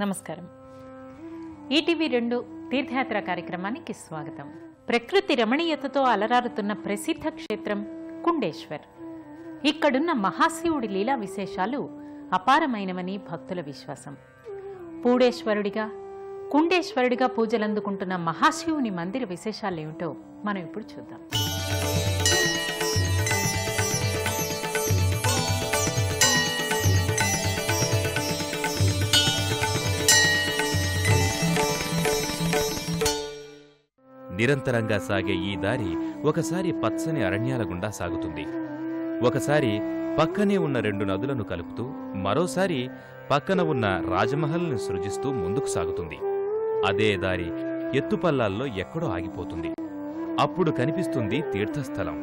నమస్కారం. ఈటీవీ 2 తీర్థయాత్ర కార్యక్రమానికి స్వాగతం. ప్రకృతి రమణీయతతో అలరారుతున్న ప్రసిద్ధ క్షేత్రం కుండేశ్వర్. ఇక్కడున్న మహాశివుడి లీలా విశేషాలు అపారమైనవని భక్తుల విశ్వాసం. పూడేశ్వరుడిగా, కుండేశ్వరుడిగా పూజలందుకుంటున్న మహాశివుని మందిర విశేషాలేమిటో మనం ఇప్పుడు చూద్దాం. నిరంతరంగా సాగే ఈ దారి ఒకసారి పచ్చని అరణ్యాల గుండా సాగుతుంది. ఒకసారి పక్కనే ఉన్న 2 నదులను కలుపుతూ, మరోసారి పక్కన ఉన్న రాజమహల్ని సృజిస్తూ ముందుకు సాగుతుంది. అదే దారి ఎత్తుపల్లాల్లో ఎక్కడో ఆగిపోతుంది. అప్పుడు కనిపిస్తుంది తీర్థస్థలం.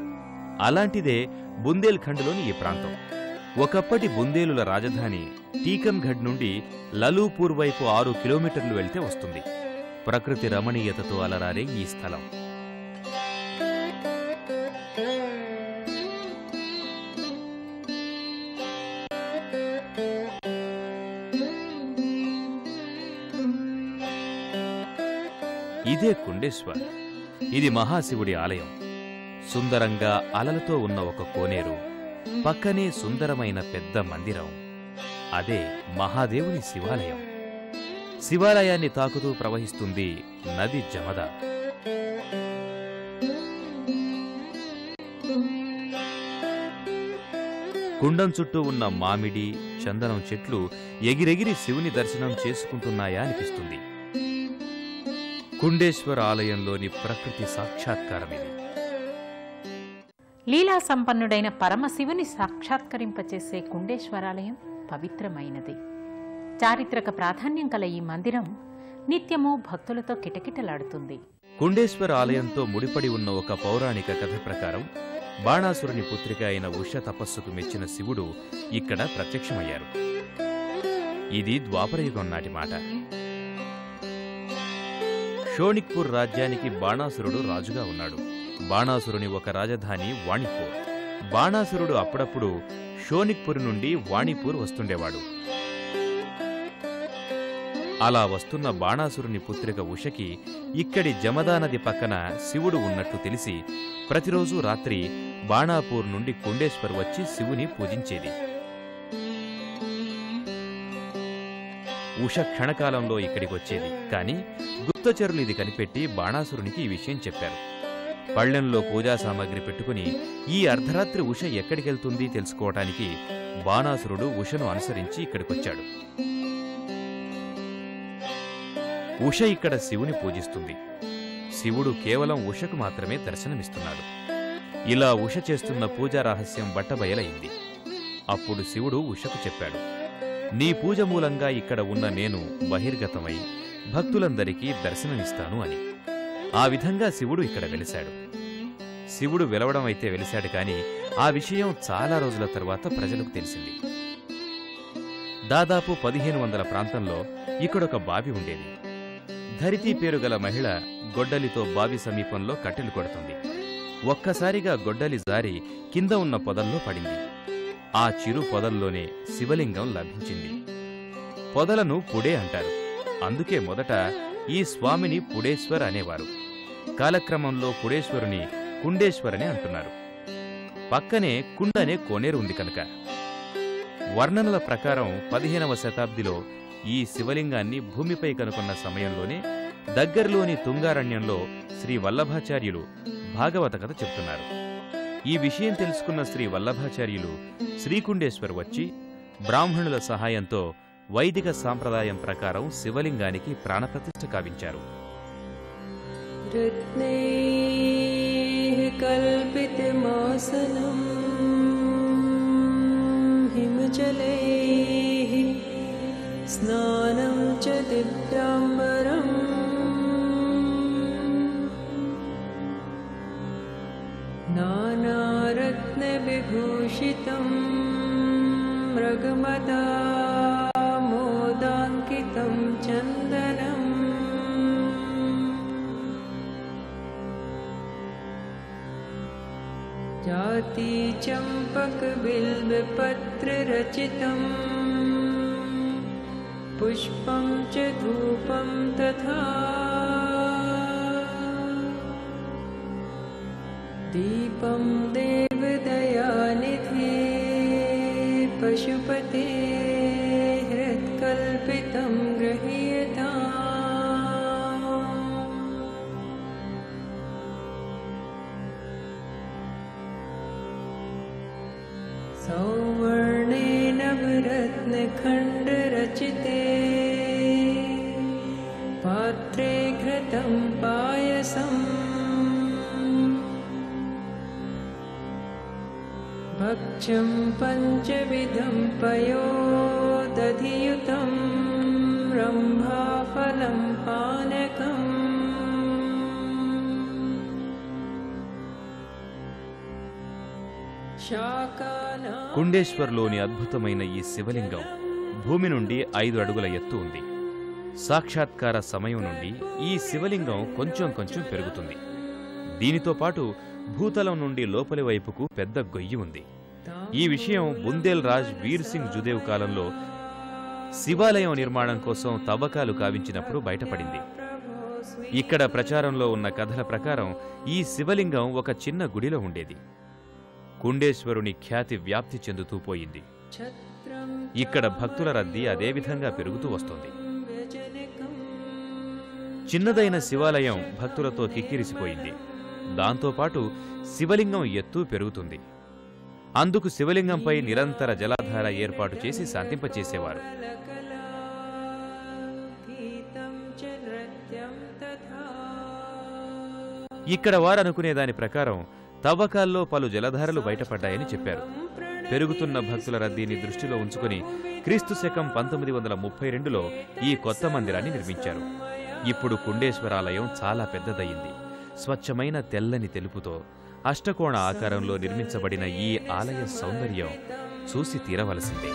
అలాంటిదే బుందేల్ఖండ్లోని ఈ ప్రాంతం. ఒకప్పటి బుందేలుల రాజధాని టీకమ్గఢ్ నుండి లలూపూర్ వైపు 6 కిలోమీటర్లు వెళ్తే వస్తుంది. ప్రకృతి రమణీయతతో అలరారే ఈ స్థలం. ఇదే కుండేశ్వర్. ఇది మహాశివుడి ఆలయం. సుందరంగా అలలతో ఉన్న ఒక కోనేరు, పక్కనే సుందరమైన పెద్ద మందిరం. అదే మహాదేవుని శివాలయం. శివాలయాన్ని తాకుతూ ప్రవహిస్తుంది నది జమద. కుండం చుట్టూ ఉన్న మామిడి, చందనం చెట్లు ఎగిరెగిరి శివుని దర్శనం చేసుకుంటున్నాయా అనిపిస్తుంది. కుండేశ్వర ఆలయంలోని ప్రకృతి సాక్షాత్కారమిది. లీలా సంపన్నుడైన పరమశివుని సాక్షాత్కరింపచేసే కుండేశ్వరాలయం పవిత్రమైనది. చారిత్రక ప్రాధాన్యం కల ఈ మందిరం నిత్యము భక్తులతో కిటకిటలాడుతుంది. కుండేశ్వర ఆలయంతో ముడిపడి ఉన్న ఒక పౌరాణిక కథ ప్రకారం బాణాసురుని పుత్రిక అయిన ఉష తపస్సుకు మెచ్చిన శివుడు ఇక్కడ ప్రత్యక్షమయ్యారు. ఇది ద్వాపరయుగం నాటి మాట. షోణిక్పూర్ రాజ్యానికి బాణాసురుడు రాజుగా ఉన్నాడు. బాణాసురుని ఒక రాజధాని వాణిపూర్. బాణాసురుడు అప్పుడప్పుడు షోణిక్పూర్ నుండి వాణిపూర్ వస్తుండేవాడు. అలా వస్తున్న బాణాసురుని పుత్రిక ఉషకి ఇక్కడి జమదా నది పక్కన శివుడు ఉన్నట్టు తెలిసి ప్రతిరోజు రాత్రి బాణాపూర్ నుండి కుండేశ్వర్ వచ్చి శివుని పూజించేది. ఉష క్షణకాలంలో ఇక్కడికొచ్చేది. కాని గుప్తచరులు ఇది కనిపెట్టి బాణాసురునికి ఈ విషయం చెప్పారు. పళ్ళెంలో పూజా సామాగ్రి పెట్టుకుని ఈ అర్ధరాత్రి ఉష ఎక్కడికెళ్తుంది తెలుసుకోవటానికి బాణాసురుడు ఉషను అనుసరించి ఇక్కడికొచ్చాడు. ఉష ఇక్కడ శివుని పూజిస్తుంది. శివుడు కేవలం ఉషకు మాత్రమే దర్శనమిస్తున్నాడు. ఇలా ఉష చేస్తున్న పూజా రహస్యం బట్టబయలైంది. అప్పుడు శివుడు ఉషకు చెప్పాడు, నీ పూజ మూలంగా ఇక్కడ ఉన్న నేను బహిర్గతమై భక్తులందరికీ దర్శనమిస్తాను అని. ఆ విధంగా శివుడు ఇక్కడ వెలిశాడు. శివుడు వెలవడం అయితే వెలిశాడు కాని ఆ విషయం చాలా రోజుల తర్వాత ప్రజలకు తెలిసింది. దాదాపు 1500 ప్రాంతంలో ఇక్కడొక బావి ఉండేది. ధరితి పేరు గల మహిళ గొడ్డలితో బావి సమీపంలో కట్టెలు కొడుతుంది. ఒక్కసారిగా గొడ్డలి జారి కింద ఉన్న పొదల్లో పడింది. ఆ చిరు పొదల్లోనే శివలింగం లభించింది. పొదలను పుడే అంటారు. అందుకే మొదట ఈ స్వామిని పుడేశ్వర్ అనేవారు. కాలక్రమంలో పుడేశ్వరుని కుండేశ్వరని అంటున్నారు. పక్కనే కుండనే కోనేరు ఉంది కనుక. వర్ణనల ప్రకారం 15వ శతాబ్దిలో ఈ శివలింగాన్ని భూమిపై కనుకొన్న సమయంలోనే దగ్గరలోని తుంగారణ్యంలో శ్రీ వల్లభాచార్యులు భాగవత కథ చెప్తున్నారు. ఈ విషయం తెలుసుకున్న శ్రీ వల్లభాచార్యులు శ్రీకుండేశ్వర్ వచ్చి బ్రాహ్మణుల సహాయంతో వైదిక సాంప్రదాయం ప్రకారం శివలింగానికి ప్రాణప్రతిష్ఠ కావించారు. స్నానం చ దివ్యాంబరం నానారత్న విభూషితం మృగమదా మోదాంకితం చందనం జాతి చంపక బిల్వ పత్ర రచితం पुष्पं च धूपं तथा दीपं देवदयानिधे पशुपते हृत्कल्पितं गृह्यताम् सौवर्णेन नवरत्नखण्डरचिते पात्रे घृतं पायसम् भक्ष्यं पञ्चविधं पयोदधियुतं रम्भाफलं पानकम् शाकानां కుండేశ్వర్లోని అద్భుతమైన ఈ శివలింగం భూమి నుండి 5 అడుగుల ఎత్తు ఉంది. సాక్షాత్కార సమయం నుండి ఈ శివలింగం కొంచెం కొంచెం పెరుగుతుంది. దీనితో పాటు భూతలం నుండి లోపలి వైపుకు పెద్ద గొయ్యి ఉంది. ఈ విషయం బుందేల్ రాజ్ వీర్ సింగ్ జుదేవ్ కాలంలో శివాలయం నిర్మాణం కోసం తవ్వకాలు కావించినప్పుడు బయటపడింది. ఇక్కడ ప్రచారంలో ఉన్న కథల ప్రకారం ఈ శివలింగం ఒక చిన్న గుడిలో ఉండేది. కుండేశ్వరుని ఖ్యాతి వ్యాప్తి చెందుతూ పోయింది. ఇక్కడ భక్తుల రద్దీ అదేవిధంగా పెరుగుతూ వస్తుంది. చిన్నదైన శివాలయం భక్తులతో కిక్కిరిసిపోయింది. దాంతోపాటు శివలింగం ఎత్తు పెరుగుతుంది. అందుకు శివలింగంపై నిరంతర జలాధార ఏర్పాటు చేసి శాంతింపచేసేవారు. ఇక్కడ వారనుకునే దాని ప్రకారం తవ్వకాల్లో పలు జలధారలు బయటపడ్డాయని చెప్పారు. పెరుగుతున్న భక్తుల రద్దీని దృష్టిలో ఉంచుకుని క్రీస్తు శకం 1932లో ఈ కొత్త మందిరాన్ని నిర్మించారు. ఇప్పుడు కుండేశ్వరాలయం చాలా పెద్దదయ్యింది. స్వచ్ఛమైన తెల్లని తెలుపుతో అష్టకోణ ఆకారంలో నిర్మించబడిన ఈ ఆలయ సౌందర్యం చూసి తీరవలసిందే.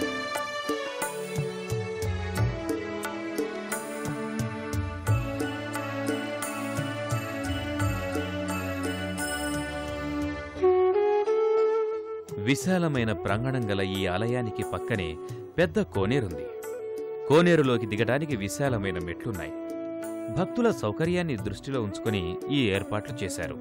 విశాలమైన ప్రాంగణం గల ఈ ఆలయానికి పక్కనే పెద్ద కోనేరుంది. కోనేరులోకి దిగడానికి విశాలమైన మెట్లున్నాయి. భక్తుల సౌకర్యాన్ని దృష్టిలో ఉంచుకుని ఈ ఏర్పాట్లు చేశారు.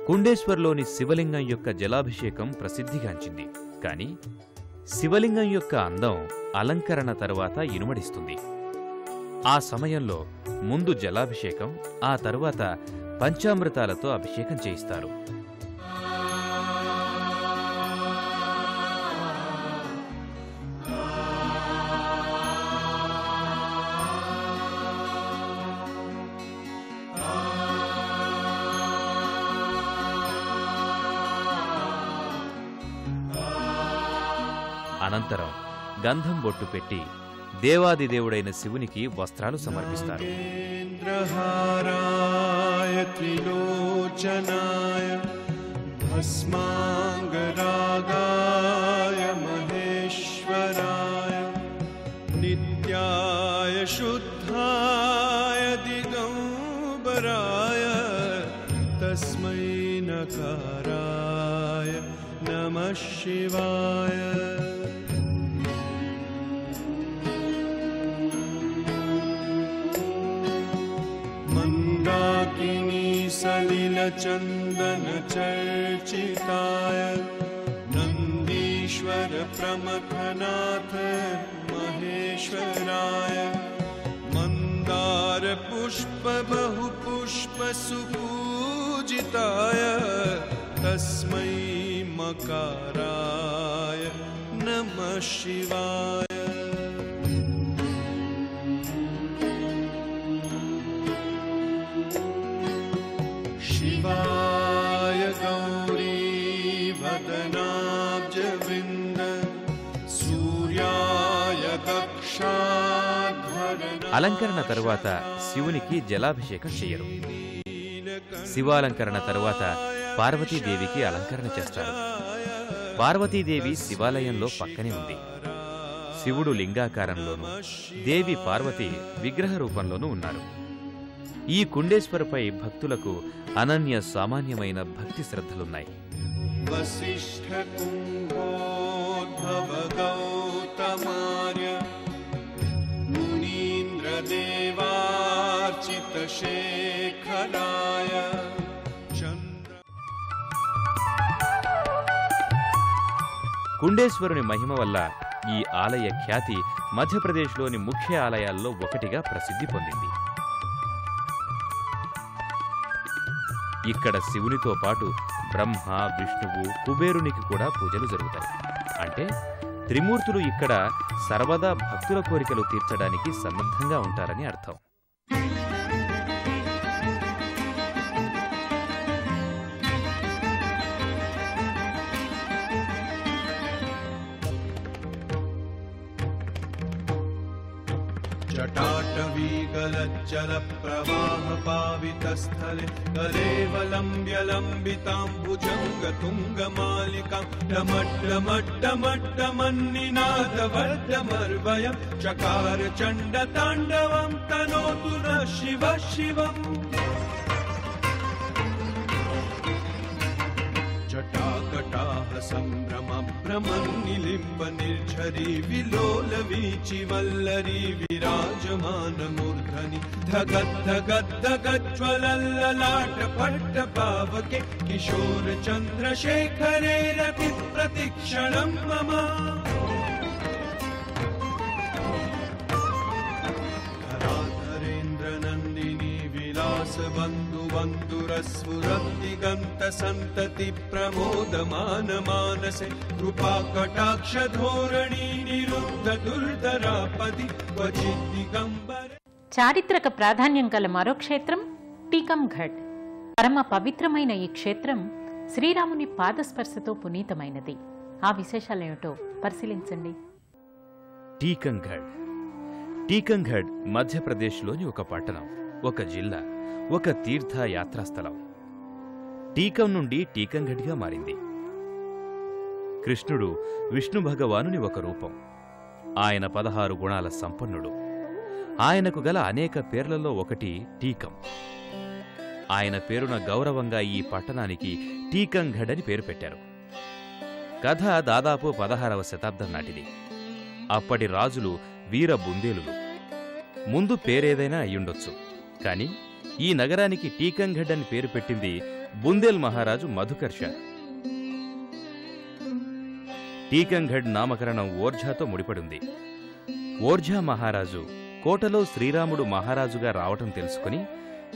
కుండేశ్వర్లోని శివలింగం యొక్క జలాభిషేకం ప్రసిద్ధిగాంచింది. కాని శివలింగం యొక్క అందం అలంకరణ తరువాత ఇనుమడిస్తుంది. ఆ సమయంలో ముందు జలాభిషేకం, ఆ తరువాత పంచామృతాలతో అభిషేకం చేయిస్తారు. అనంతరం గంధం బొట్టు పెట్టి దేవాదిదేవుడైన శివునికి వస్త్రాలు సమర్పిస్తారు. త్రిలోచనాయ భస్మాంగరాగాయ మహేశ్వరాయ నిత్యాయ శుద్ధాయ దిగంబరాయ తస్మై నకారాయ నమః శివాయ. सलिलचन्दन चर्चिताय नन्दीश्वर प्रमथनाथ महेश्वराय मन्दार पुष्प बहुपुष्प सुपूजिताय तस्मै मकाराय नमः शिवाय. शिवाय गौरी वदनाब्जवृन्द सूर्याय दक्षाध्वरन. అలంకరణ తరువాత శివునికి జలాభిషేకం చేయరు. శివాలంకరణ తరువాత పార్వతీదేవికి అలంకరణ చేస్తారు. పార్వతీదేవి శివాలయంలో పక్కనే ఉంది. శివుడు లింగాకారంలోనూ, దేవి పార్వతి విగ్రహ రూపంలోనూ ఉన్నారు. ఈ కుండేశ్వరపై భక్తులకు అనన్య సామాన్యమైన భక్తి శ్రద్ధలున్నాయి. వశిష్ఠ కుంభోద్భవ గౌ सामान्य मुनीन्द्रदेवार्चितशेखराय కుండేశ్వరుని మహిమ వల్ల ఈ ఆలయ ఖ్యాతి మధ్యప్రదేశ్లోని ముఖ్య ఆలయాల్లో ఒకటిగా ప్రసిద్ధి పొందింది. ఇక్కడ శివునితో పాటు బ్రహ్మ, విష్ణువు, కుబేరునికి కూడా పూజలు జరుగుతాయి. అంటే త్రిమూర్తులు ఇక్కడ సర్వదా భక్తుల కోరికలు తీర్చడానికి సన్నద్ధంగా ఉంటారని అర్థం. जटाटवीगलज्जलप्रवाहपावितस्थले कलेवलम्ब्यलम्बिताम्बुजङ्गतुङ्गमालिकां डमड्डमड्डमड्डमन्निनादवर्धमर्वयं चकार चण्डताण्डवं तनोतु न शिव शिवम् जटाकटाह सम्भ्रमभ्रमन्निलिम्ब निर्झरी विलोलवीचि वल्लरी विराजमानमूर्धनि धगद्धगद्धगज्ज्वलल्ललाटपट्टपावके किशोर चन्द्रशेखरे रति प्रतिक्षणं मम धराधरेन्द्रनन्दिनी विलासबन्धुबन्धुरस्फुरद्दिगन्त सन्तति प्रमोदमान मानसे कृपाकटाक्षधोरणी निरुद्ध दुर्धरापदि क्वचित् दिगम्बरे. చారిత్రక ప్రాధాన్యం గల మరో క్షేత్రం టీకంఘడ్. పరమ పవిత్రమైన ఈ క్షేత్రం శ్రీరాముని పాదస్పర్శతో పునీతమైనది. ఆ విశేషాలేమిటో పరిశీలించండి. టీకంఘడ్ మధ్యప్రదేశ్లోని ఒక పట్టణం, ఒక జిల్లా, ఒక తీర్థయాత్రాస్థలం. టీకం నుండి టీకంఘడ్గా మారింది. కృష్ణుడు విష్ణు భగవానుని ఒక రూపం. ఆయన 16 గుణాల సంపన్నుడు. ఆయనకు గల అనేక పేర్లలో ఒకటి టీకం. ఆయన పేరున గౌరవంగా ఈ పట్టణానికి టీకంఘడ్ అని పేరు పెట్టారు. కథ దాదాపు 16వ శతాబ్దం నాటిది. అప్పటి రాజులు వీర బుందేలులు. ముందు పేరేదైనా అయ్యుండొచ్చు, కాని ఈ నగరానికి టీకంఘడ్ అని పేరు పెట్టింది బుందేల్ మహారాజు మధుకర్ష. టీకంఘడ్ నామకరణం ఓర్ఝాతో ముడిపడింది. ఓర్ఝా మహారాజు కోటలో శ్రీరాముడు మహారాజుగా రావటం తెలుసుకుని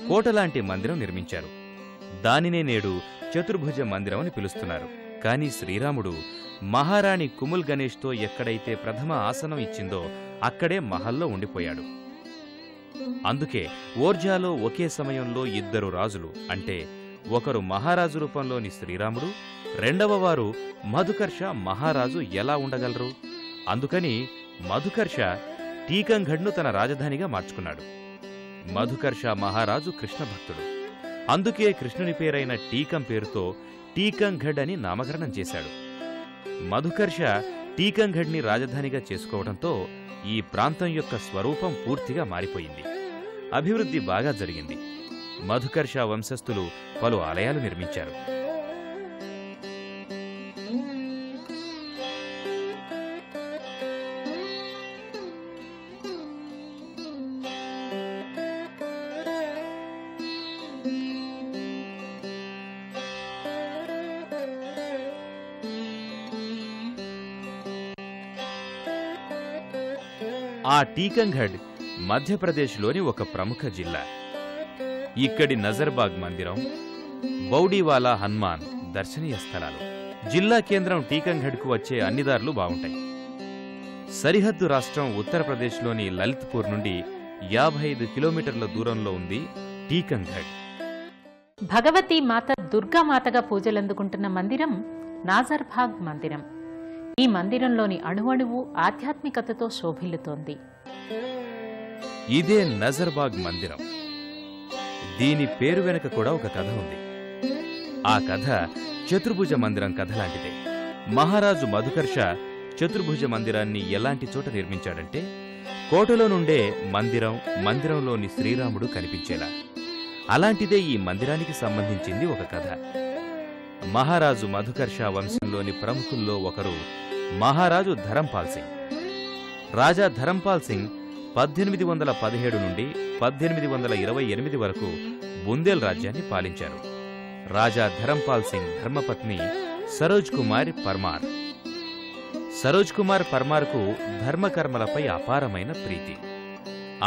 కోటలాంటి మందిరం నిర్మించారు. దానినే నేడు చతుర్భుజ మందిరం అని పిలుస్తున్నారు. కాని శ్రీరాముడు మహారాణి కుముల్ గణేష్తో ఎక్కడైతే ప్రథమ ఆసనం ఇచ్చిందో అక్కడే మహల్లో ఉండిపోయాడు. అందుకే ఓర్జాలో ఒకే సమయంలో 2 రాజులు, అంటే ఒకరు మహారాజు రూపంలోని శ్రీరాముడు, రెండవ వారు మధుకర్ష మహారాజు ఎలా ఉండగలరు? అందుకని మధుకర్ష టీకంఘడ్ను తన రాజధానిగా మార్చుకున్నాడు. మధుకర్ష మహారాజు కృష్ణ భక్తుడు. అందుకే కృష్ణుని పేరైన టీకం పేరుతో టీకంఘడ్ అని నామకరణం చేశాడు. మధుకర్ష టీకంఘడ్ని రాజధానిగా చేసుకోవడంతో ఈ ప్రాంతం యొక్క స్వరూపం పూర్తిగా మారిపోయింది. అభివృద్ధి బాగా జరిగింది. మధుకర్ష వంశస్థులు పలు ఆలయాలు నిర్మించారు. ఆ టీకంఘడ్ మధ్యప్రదేశ్లోని ఒక ప్రముఖ జిల్లా. ఇక్కడి నజర్బాగ్ మందిరం, బౌడీవాలా హనుమాన్ దర్శనీయ స్థలాలు. జిల్లా కేంద్రం టీకంఘడ్కు వచ్చే అన్ని దారులు బాగుంటాయి. సరిహద్దు రాష్ట్రం ఉత్తరప్రదేశ్లోని లలిత్పూర్ నుండి 55 కిలోమీటర్ల దూరంలో ఉంది టీకంఘడ్. భగవతీ మాత దుర్గామాతగా పూజలందుకుంటున్న మందిరం నాజర్బాగ్ మందిరం. ఈ మందిరంలోని అణువణువు ఆధ్యాత్మికతతో శోభిల్లుతోంది. ఇదే నజర్బాగ్ మందిరం. దీని పేరు వెనుక కూడా ఒక కథ ఉంది. ఆ కథ చతుర్భుజ మందిరం కథ లాంటిదే. మహారాజు మధుకర్ష చతుర్భుజ మందిరాన్ని ఎలాంటి చోట నిర్మించాడంటే కోటలో నుండే మందిరంలోని శ్రీరాముడు కనిపించేలా. అలాంటిదే ఈ మందిరానికి సంబంధించింది ఒక కథ. మహారాజు మధుకర్ష వంశంలోని ప్రముఖుల్లో ఒకరు మహారాజు ధరంపాల్ సింగ్. రాజా ధరంపాల్ సింగ్ 1817 నుండి 1828 వరకు బుందేల్ రాజ్యాన్ని పాలించారు. రాజా ధరంపాల్ సింగ్ ధర్మపత్ని సరోజ్ కుమార్ పర్మార్. సరోజ్ కుమార్ పర్మార్కు ధర్మకర్మలపై అపారమైన ప్రీతి.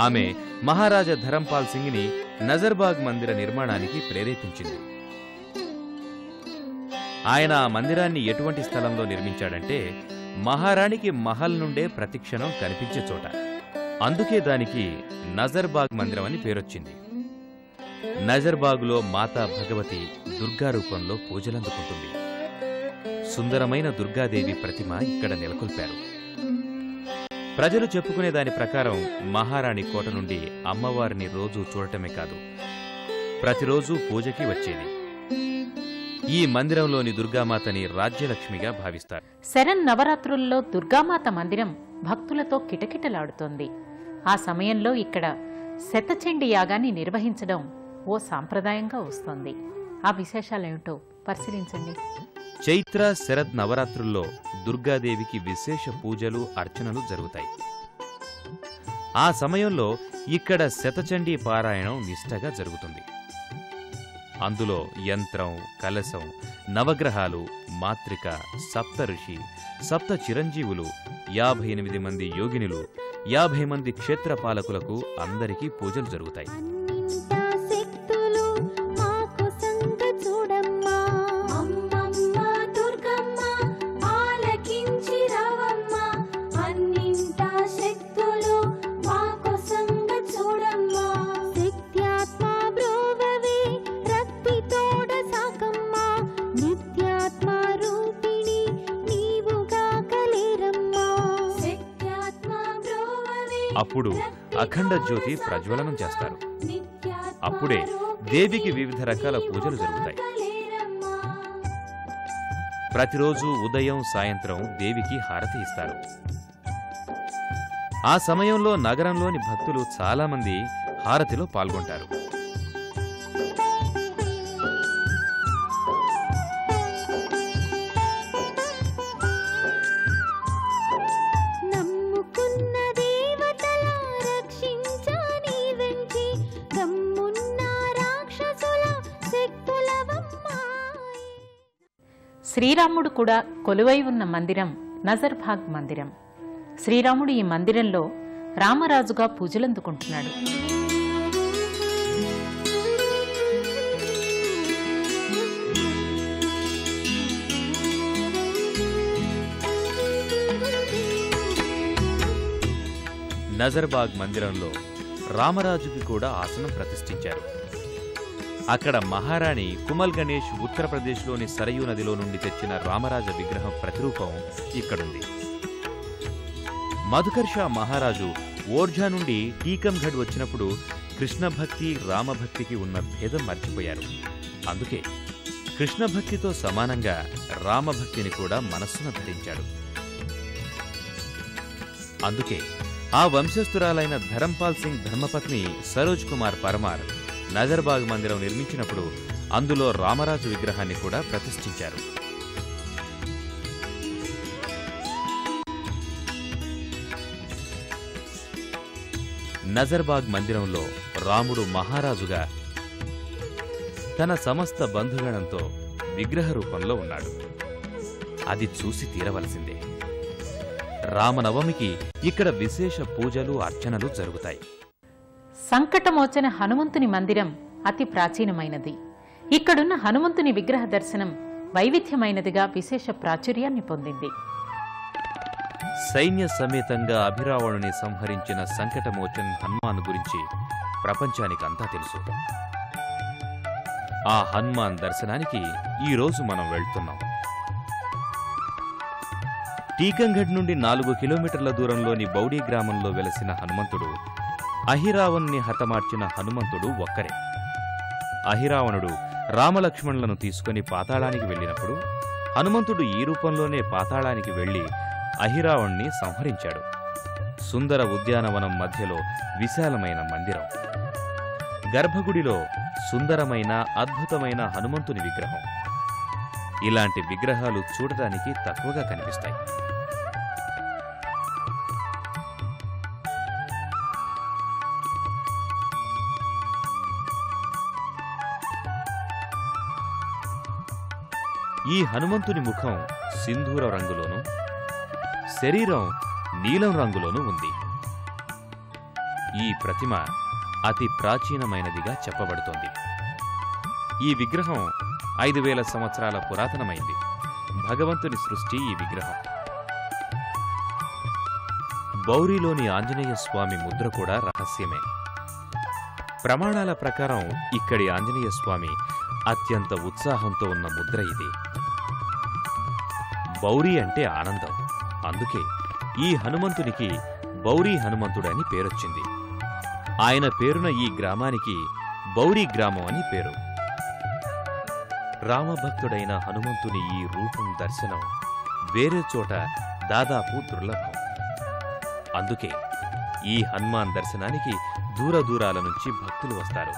ఆమె మహారాజా ధరంపాల్ సింగ్ని నజర్బాగ్ మందిర నిర్మాణానికి ప్రేరేపించింది. ఆయన ఆ మందిరాన్ని ఎటువంటి స్థలంలో నిర్మించాడంటే మహారాణికి మహల్ నుండే ప్రతిక్షణం కనిపించే చోట. అందుకే దానికి నజర్బాగ్ మందిరం అని పేరొచ్చింది. నజర్బాగులో మాతా భగవతి దుర్గా రూపంలో పూజలందుకుంటుంది. సుందరమైన దుర్గాదేవి ప్రతిమ ఇక్కడ నెలకొల్పారు. ప్రజలు చెప్పుకునే దాని ప్రకారం మహారాణి కోట నుండి అమ్మవారిని రోజూ చూడటమే కాదు, ప్రతిరోజూ పూజకి వచ్చేది. ఈ మందిరంలోని దుర్గామాతని రాజ్యలక్ష్మిగా భావిస్తారు. శరన్నవరాత్రుల్లో దుర్గామాత మందిరం భక్తులతో కిటకిటలాడుతోంది. ఆ సమయంలో ఇక్కడ శతచండీ యాగాన్ని నిర్వహించడం ఓ సాంప్రదాయంగా వస్తోంది. ఆ విశేషాలేమిటో పరిశీలించండి. చైత్ర శరద్ నవరాత్రుల్లో దుర్గాదేవికి విశేష పూజలు అర్చనలు జరుగుతాయి. ఆ సమయంలో ఇక్కడ శతచండీ పారాయణం నిష్టగా జరుగుతుంది. అందులో యంత్రం, కలశం, నవగ్రహాలు, మాత్రిక, సప్త ఋషి, సప్త చిరంజీవులు, 58 మంది యోగినులు, 50 మంది క్షేత్రపాలకులకు అందరికీ పూజలు జరుగుతాయి. అప్పుడు అఖండ జ్యోతి ప్రజ్వలనం చేస్తారు. అప్పుడే దేవికి వివిధ రకాల పూజలు జరుగుతాయి. ప్రతిరోజు ఉదయం సాయంత్రం దేవికి హారతి ఇస్తారు. ఆ సమయంలో నగరంలోని భక్తులు చాలామంది హారతిలో పాల్గొంటారు. శ్రీరాముడు కూడా కొలువై ఉన్న మందిరం నజర్బాగ్ మందిరం. శ్రీరాముడు ఈ మందిరంలో రామరాజుగా పూజలందుకుంటున్నాడు. నజర్బాగ్ మందిరంలో రామరాజుకి కూడా ఆసనం ప్రతిష్ఠించారు. అక్కడ మహారాణి కుమల్ గణేష్ ఉత్తరప్రదేశ్లోని సరయూ నదిలో నుండి తెచ్చిన రామరాజ విగ్రహం ప్రతిరూపం ఇక్కడుంది. మధుకర్షా మహారాజు ఓర్ఝా నుండి టీకంఘడ్ వచ్చినప్పుడు కృష్ణభక్తి రామభక్తికి ఉన్న భేదం మర్చిపోయారు. అందుకే కృష్ణభక్తితో సమానంగా రామభక్తిని కూడా మనస్సున ధరించాడు. అందుకే ఆ వంశస్థురాలైన ధరంపాల్ సింగ్ ధర్మపత్ని సరోజ్ కుమార్ పర్మార్ నజర్బాగ్ మందిరం నిర్మించినప్పుడు అందులో రామరాజు విగ్రహాన్ని కూడా ప్రతిష్ఠించారు. నజర్బాగ్ మందిరంలో రాముడు మహారాజుగా తన సమస్త బంధుగణంతో విగ్రహ రూపంలో ఉన్నాడు. అది చూసి తీరవలసిందే. రామనవమికి ఇక్కడ విశేష పూజలు అర్చనలు జరుగుతాయి. సంకటమోచన హనుమంతుని మందిరం అతి ప్రాచీనమైనది. ఇక్కడున్న హనుమంతుని విగ్రహ దర్శనం వైవిధ్యమైనదిగా విశేష ప్రాచుర్యాన్ని పొందింది. సైన్య సమేతంగా అభిరావణుని సంహరించిన సంకటమోచన్ హనుమాన్ గురించి ప్రపంచానికంతా తెలుసు. ఆ హనుమాన్ దర్శనానికి ఈరోజు మనం వెళ్తున్నాం. టీకంఘడ్ నుండి 4 కిలోమీటర్ల దూరంలోని బౌడీ గ్రామంలో వెలసిన హనుమంతుడు అహిరావణుని హతమార్చిన హనుమంతుడు ఒక్కరే. అహిరావణుడు రామలక్ష్మణులను తీసుకుని పాతాళానికి వెళ్ళినప్పుడు హనుమంతుడు ఈ రూపంలోనే పాతాళానికి వెళ్లి అహిరావణ్ణి సంహరించాడు. సుందర ఉద్యానవనం మధ్యలో విశాలమైన మందిరం, గర్భగుడిలో సుందరమైన అద్భుతమైన హనుమంతుని విగ్రహం. ఇలాంటి విగ్రహాలు చూడటానికి తక్కువగా కనిపిస్తాయి. ఈ హనుమంతుని ముఖం సింధూర రంగులోనూ శరీరం నీలం రంగులోనూ ఉంది. ఈ ప్రతిమ అతి ప్రాచీనమైనదిగా చెప్పబడుతోంది. ఈ విగ్రహం 5000 సంవత్సరాల పురాతనమైంది. భగవంతుని సృష్టి ఈ విగ్రహం. బౌరిలోని ఆంజనేయ స్వామి ముద్ర కూడా రహస్యమే. ప్రమాణాల ప్రకారం ఇక్కడి ఆంజనేయ స్వామి అత్యంత ఉత్సాహంతో ఉన్న ముద్ర ఇది. బౌరి అంటే ఆనందం. అందుకే ఈ హనుమంతునికి బౌరీ హనుమంతుడని పేరొచ్చింది. ఆయన పేరున ఈ గ్రామానికి బౌరీ గ్రామం అని పేరు. రామభక్తుడైన హనుమంతుని ఈ రూపం దర్శనం వేరే చోట దాదాపు దుర్లభం. అందుకే ఈ హనుమాన్ దర్శనానికి దూర దూరాల నుంచి భక్తులు వస్తారు.